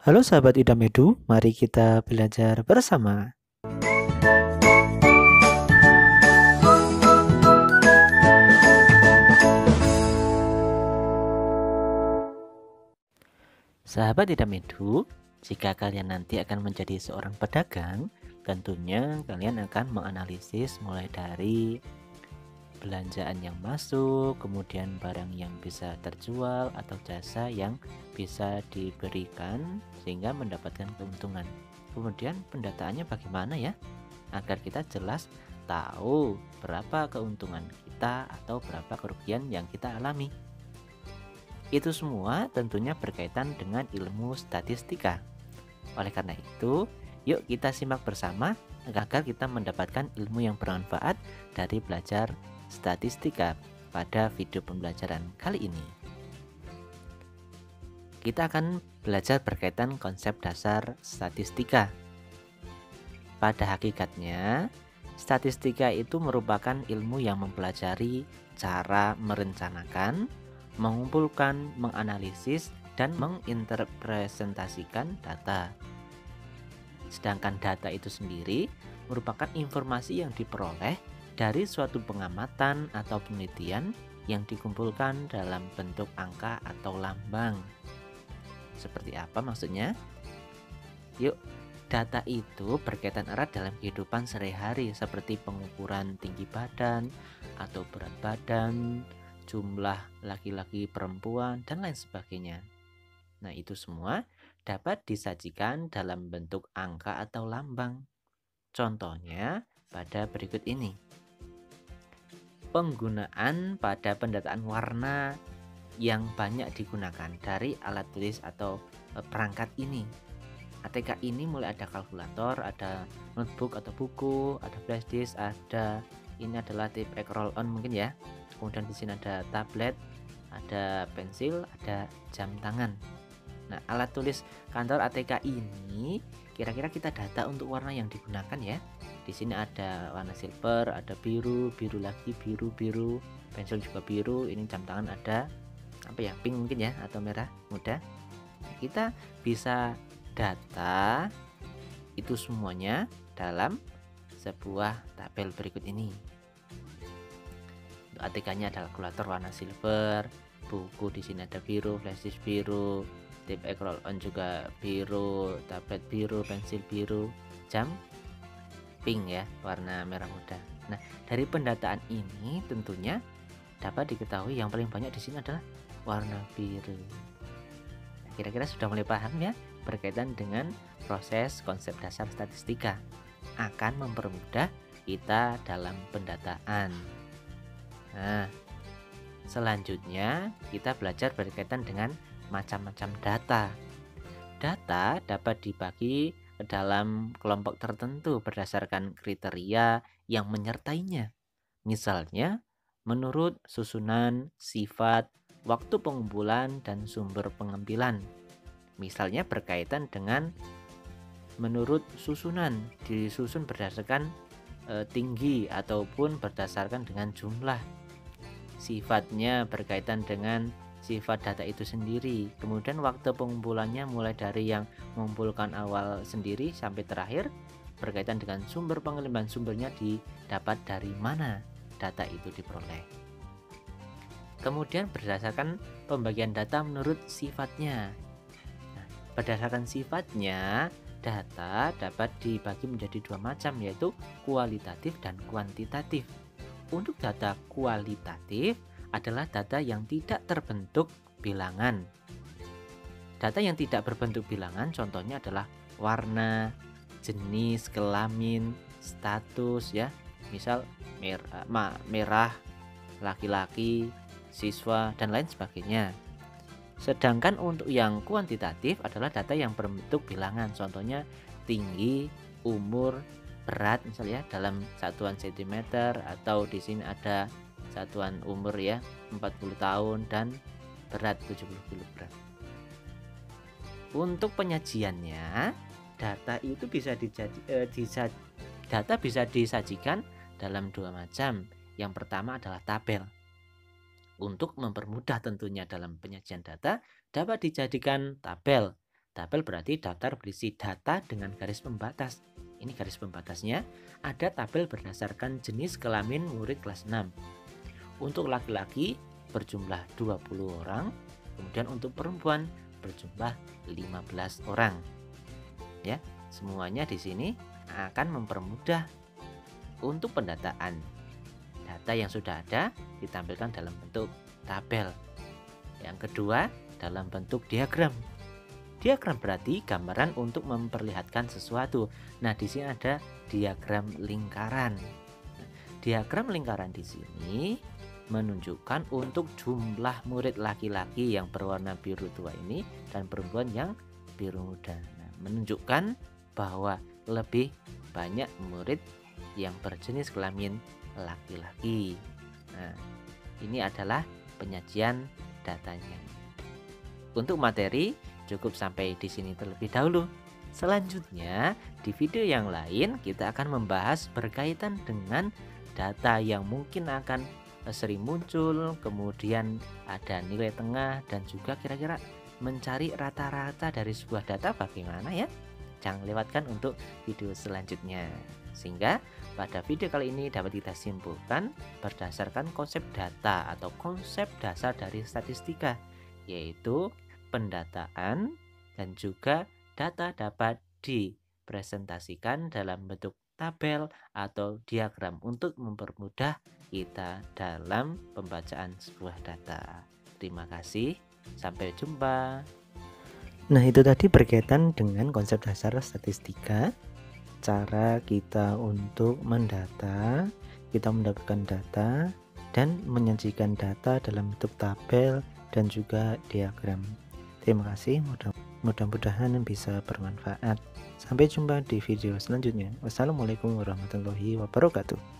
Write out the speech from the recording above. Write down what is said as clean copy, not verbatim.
Halo sahabat Idamedu, mari kita belajar bersama. Sahabat Idamedu, jika kalian nanti akan menjadi seorang pedagang, tentunya kalian akan menganalisis mulai dari belanjaan yang masuk, kemudian barang yang bisa terjual atau jasa yang bisa diberikan sehingga mendapatkan keuntungan. Kemudian pendataannya bagaimana ya? Agar kita jelas tahu berapa keuntungan kita atau berapa kerugian yang kita alami. Itu semua tentunya berkaitan dengan ilmu statistika. Oleh karena itu, yuk kita simak bersama agar kita mendapatkan ilmu yang bermanfaat dari belajar statistika pada video pembelajaran kali ini. Kita akan belajar berkaitan konsep dasar statistika. Pada hakikatnya, statistika itu merupakan ilmu yang mempelajari cara merencanakan, mengumpulkan, menganalisis, dan menginterpresentasikan data. Sedangkan data itu sendiri merupakan informasi yang diperoleh dari suatu pengamatan atau penelitian yang dikumpulkan dalam bentuk angka atau lambang. Seperti apa maksudnya? Yuk, data itu berkaitan erat dalam kehidupan sehari-hari seperti pengukuran tinggi badan atau berat badan, jumlah laki-laki perempuan, dan lain sebagainya. Nah, itu semua dapat disajikan dalam bentuk angka atau lambang. Contohnya pada berikut ini. Penggunaan pada pendataan warna yang banyak digunakan dari alat tulis atau perangkat ini. ATK ini mulai ada kalkulator, ada notebook atau buku, ada flash disk, ada ini adalah tape roll on mungkin ya. Kemudian di sini ada tablet, ada pensil, ada jam tangan. Nah, alat tulis kantor ATK ini kira-kira kita data untuk warna yang digunakan ya. Di sini ada warna silver, ada biru, biru lagi, biru, pensil juga biru. Ini jam tangan ada apa ya, pink mungkin ya, atau merah muda. Kita bisa data itu semuanya dalam sebuah tabel berikut ini. Untuk ATK-nya adalah kalkulator warna silver, buku di sini ada biru, flash disk biru, tape roll on juga biru, tablet biru, pensil biru, jam pink ya, warna merah muda. Nah, dari pendataan ini tentunya dapat diketahui yang paling banyak di sini adalah warna biru. Nah, kira-kira sudah mulai paham ya berkaitan dengan proses konsep dasar statistika akan mempermudah kita dalam pendataan. Nah, selanjutnya kita belajar berkaitan dengan macam-macam data. Data dapat dibagi ke dalam kelompok tertentu berdasarkan kriteria yang menyertainya. Misalnya, menurut susunan, sifat, waktu pengumpulan, dan sumber pengambilan. Misalnya berkaitan dengan menurut susunan, disusun berdasarkan tinggi ataupun berdasarkan dengan jumlah. Sifatnya berkaitan dengan sifat data itu sendiri. Kemudian waktu pengumpulannya mulai dari yang mengumpulkan awal sendiri sampai terakhir berkaitan dengan sumber pengiriman, sumbernya didapat dari mana data itu diperoleh. Kemudian berdasarkan pembagian data menurut sifatnya. Nah, berdasarkan sifatnya, data dapat dibagi menjadi dua macam, yaitu kualitatif dan kuantitatif. Untuk data kualitatif adalah data yang tidak terbentuk bilangan. Data yang tidak berbentuk bilangan contohnya adalah warna, jenis kelamin, status ya. Misal merah, laki-laki, siswa, dan lain sebagainya. Sedangkan untuk yang kuantitatif adalah data yang berbentuk bilangan, contohnya tinggi, umur, berat misalnya dalam satuan cm, atau di sini ada satuan umur ya 40 tahun dan berat 70 kg. Untuk penyajiannya, data itu bisa disajikan dalam dua macam. Yang pertama adalah tabel. Untuk mempermudah tentunya dalam penyajian data, dapat dijadikan tabel Tabel berarti daftar berisi data dengan garis pembatas. Ini garis pembatasnya, ada tabel berdasarkan jenis kelamin murid kelas 6. Untuk laki-laki berjumlah 20 orang, kemudian untuk perempuan berjumlah 15 orang. Ya, semuanya di sini akan mempermudah untuk pendataan. Data yang sudah ada ditampilkan dalam bentuk tabel. Yang kedua, dalam bentuk diagram. Diagram berarti gambaran untuk memperlihatkan sesuatu. Nah, di sini ada diagram lingkaran. Diagram lingkaran di sini menunjukkan untuk jumlah murid laki-laki yang berwarna biru tua ini dan perempuan yang biru muda. Nah, menunjukkan bahwa lebih banyak murid yang berjenis kelamin laki-laki. Nah, ini adalah penyajian datanya. Untuk materi cukup sampai di sini terlebih dahulu. Selanjutnya, di video yang lain kita akan membahas berkaitan dengan data yang mungkin akan sering muncul, kemudian ada nilai tengah, dan juga kira-kira mencari rata-rata dari sebuah data bagaimana ya. Jangan lewatkan untuk video selanjutnya. Sehingga pada video kali ini dapat kita simpulkan berdasarkan konsep data atau konsep dasar dari statistika, yaitu pendataan dan juga data dapat dipresentasikan dalam bentuk tabel atau diagram untuk mempermudah kita dalam pembacaan sebuah data. Terima kasih, sampai jumpa. Nah, itu tadi berkaitan dengan konsep dasar statistika, cara kita untuk mendata, kita mendapatkan data dan menyajikan data dalam bentuk tabel dan juga diagram. Terima kasih, mudah-mudahan bisa bermanfaat. Sampai jumpa di video selanjutnya. Wassalamualaikum warahmatullahi wabarakatuh.